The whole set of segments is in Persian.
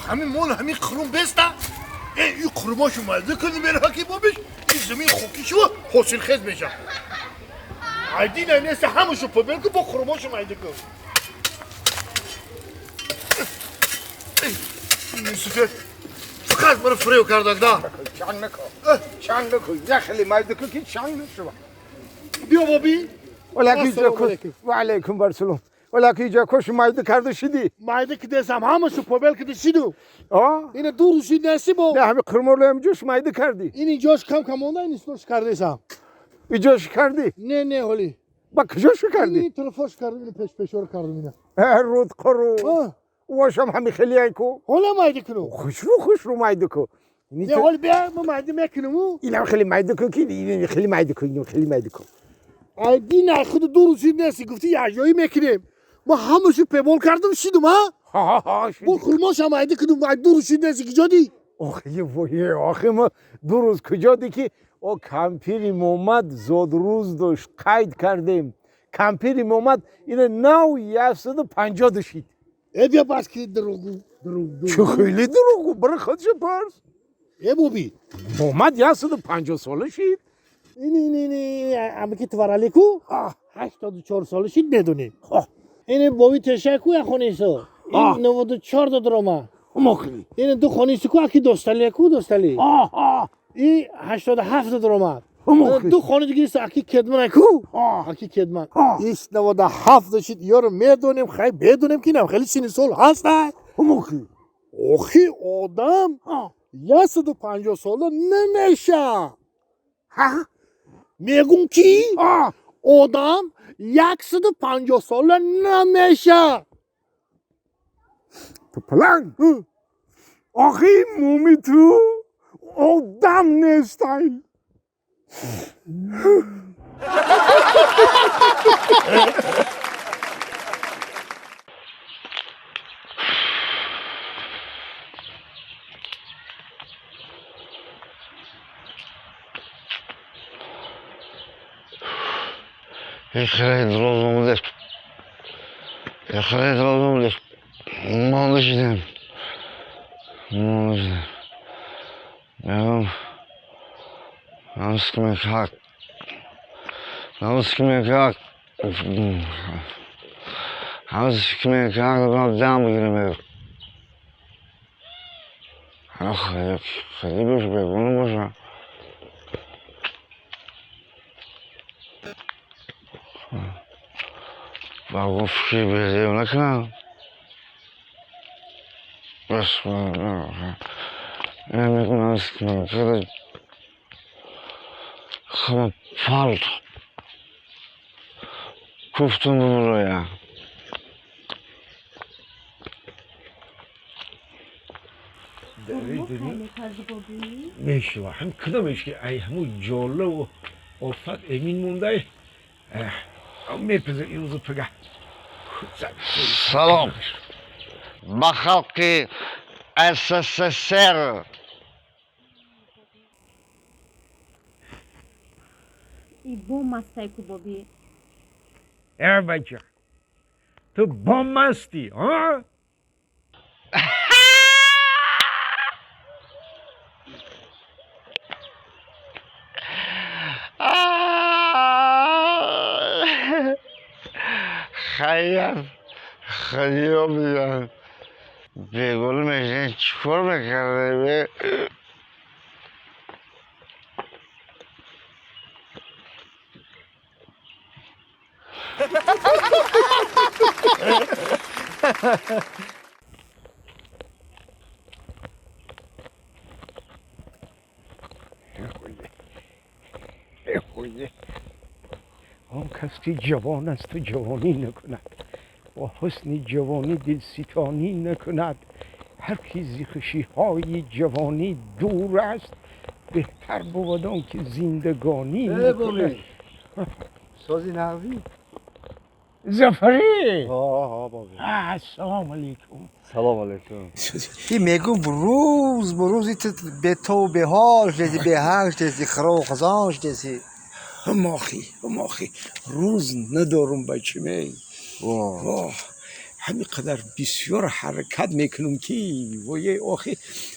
همین مال همین خروم بسته این خروماشو مزده کنی بره حکی بابش این زمین خوکیشو حاصل خیز میشه عیدی نیست همشو پبر که با خروماشو مزده کن این سفید فقط برای فریو کردن ده چند نکن نه خیلی مزده کن که چند نشو بیا بابی ولکی جا کش و علیکم برسلام ولکی جا کش مزده کرده شدی مزده که دستم همشو پبر که دستیدو اینه دو روزی نسی با نه همه خرمالو هم جوش مزده کردی این اینجاش کم مونده این استوش کرده سم اینجاش کردی نه حالی با کجاش کردی این تلفنش کردم این پیشور کردم اینا رود قرو واشم همه خیلی ایکو حالا مایده کنم خوش رو مایده کو نه حالا بیا ما مایده میکنم اینم خیلی مایده کو کی این خیلی مایده کو اینم خیلی مایده کو عیدی نه خود دو روزی نسی گفتی یه جایی میکنیم ما همشو پیبال کردم شیدم ها با خلماش هم مایده کنم دو روزی نسی کجا دی آخه ما دو روز کجا دی که او کمپیریم اومد زود روز داشت قید کردیم کمپیریم اومد این 150 داشتید بیا بس که دروغو چه خیلی دروغو برای خودش پرس بابی اومد 150 ساله شید این اما که تورالی کو 84 ساله شید بدونیم این بابی تشکو یا خونیسو این 94 درما مخلی این دو خونیسو کو اکی دوستالی کو دوستالی این 87 درما دو خانه دیگه است اکی کدمن کو اکی کدمن ایست 97 داشتید یارو میدونیم خیلی بدونیم که نه خیلی سین سال هست نه آخی آدم 150 ساله نمیشه میگم کی آدم 150 ساله نمیشه توپلنگ آخی مومی تو آدم نیستای خیلی دراز اومده خیلی دراز اومده مانده شدم همس که میکرد باید دم بگیرم خیلی باشه بگونه باشه و گفت که بهده نکنم بس من میگم همس که میکرد خب پالت گفتم برای میشه هم کدامش که ای همون جاله و آفت امین مونده میپذر این روزو پگه سلام با خلق SSSR ای بوم هستی که بابی بچه تو بام هستی ها؟ خیلی بیان بگل میشین چکار بکرده آن کس که جوان است و جوانی نکند و حسن جوانی دلستانی نکند هر کی ز خوشی‌های جوانی دور است بهتر بود آن که زندگانی نکند سازی نقوی زفری بابا السلام علیکم سلام علیکم این میگم بروز به تو به حال جدی به حال جدی خراب خزانش جدی هماخی روز ندارم بچه می همینقدر بسیار حرکت میکنم که وای آخه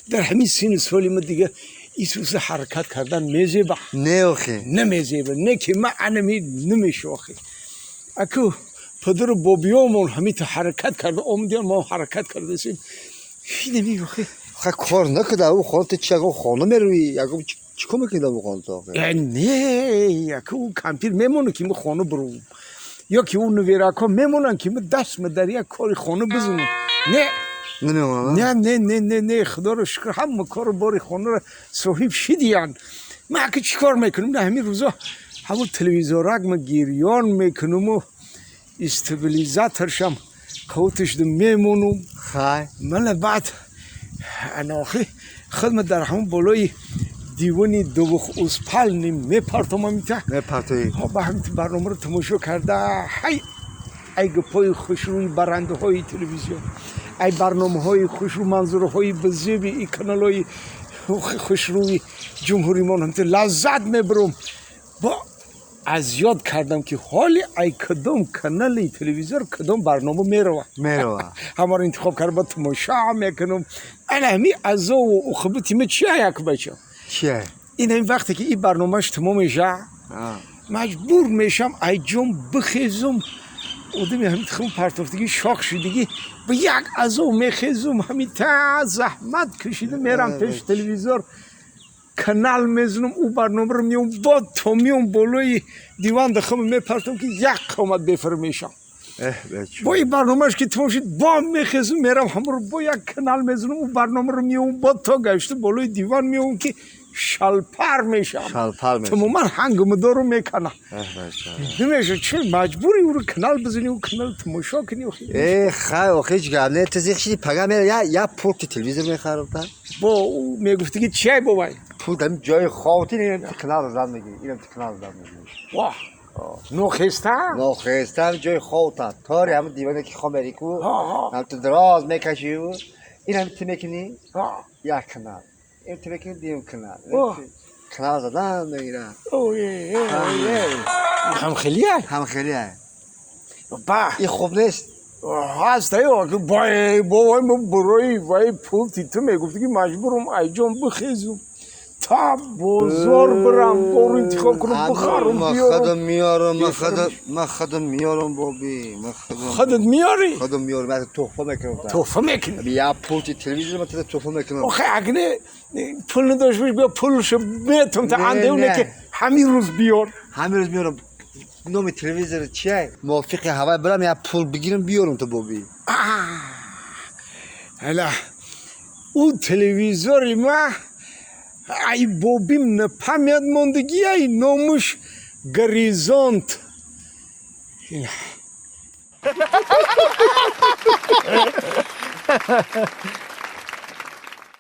در همین سن سالی من دیگه ایسوس حرکت کردن میزیبه نه آخه نمیزیبه نه که من انمی نمیشه آخه اکو پدر بابیامون همین حرکت کرده آمدیان ما حرکت کرده سیم نمی آخه خب کار نکرده او خانت چی اگه خانه میروی یکم چیکار میکنه او خانت آخه نه اکو او کمپیر میمونه که من خانه بروم یا که اون نویراکا میمونن که من دست در یک کاری خانه بزنم نه خدا رو شکر همه کار باری خانه رو صاحب شدیان من که چیکار میکنم نه همین روزا همون تلویزیورک من گیریان میکنم و استابیلیزاترشم خوتش دم میمونم خای من بعد اناخی خدمت در همون بالای دیوانی دوبخ اوسپال نیم میپرتم میته میپرتوی با همین برنامه رو تماشا کرده های ای گپای خوشروی برنده های تلویزیون ای برنامه های خوشرو منظوره های بزیبی ای کانال های خوشروی جمهوری من هم لذت میبرم با از یاد کردم که حالی ای کدام کانال تلویزیون کدام برنامه میروه همه رو انتخاب کرده با تماشا میکنم انا همی از او خبرتی من چیه یک بچه چیه؟ این این وقتی که این برنامهش تمام میشه مجبور میشم ای جم بخیزم آدمی همین خون پرتافتگی شاخ شدگی به یک از او میخیزم همین تا زحمت کشیده میرم پیش تلویزیون کانال میزنم او برنامه رو میام با تا میام بالای دیوان دخم میپرتم که یک قامت بفرمیشم با این برنامهش که تمام شد با میخیزم میرم همه رو با یک کانال میزنم او برنامه رو میام با تا گشته بالای دیوان میام که شلپر میشم تماما هنگم دارو میکنم نمیشه چه مجبوری او رو کانال بزنی و کانال تماشا کنی خیلی آخه هیچ گرم تزیق شدی پگه میره یا پورت تلویزیون میخرم تا با او میگفتی که چه بابای پورت هم جای خواهتی اینم کانال زن میگی اینم کانال زن میگی واه نخسته هم جای خواهتا تاری همون دیوانه که خواه بری کو هم تو دراز میکشی و این هم تو میکنی یک کانال این تو میکنی دیم کانال کانال زدن میگیره هم خیلی با این خوب نیست هست ها که بابای من برای پول تو میگفتی که مجبورم ایجام بخیزم تا بازار برم بارو انتخاب کنم بخارم بیارم من خدم میارم بابی خودت میاری؟ خدم میارم من تحفه میکنم تحفه میکنی؟ یا پولتی تلویزیون من تحفه میکنم آخه اگه پول نداشت بیا پولشو میتونم تا اندونه که همین روز بیار همین روز میارم نام تلویزیون چیه؟ موافق هوا برم یا پول بگیرم بیارم تو بابی هلا اون تلویزیون ما ای بابیم نپامید موندگی ای ناموش گریزانت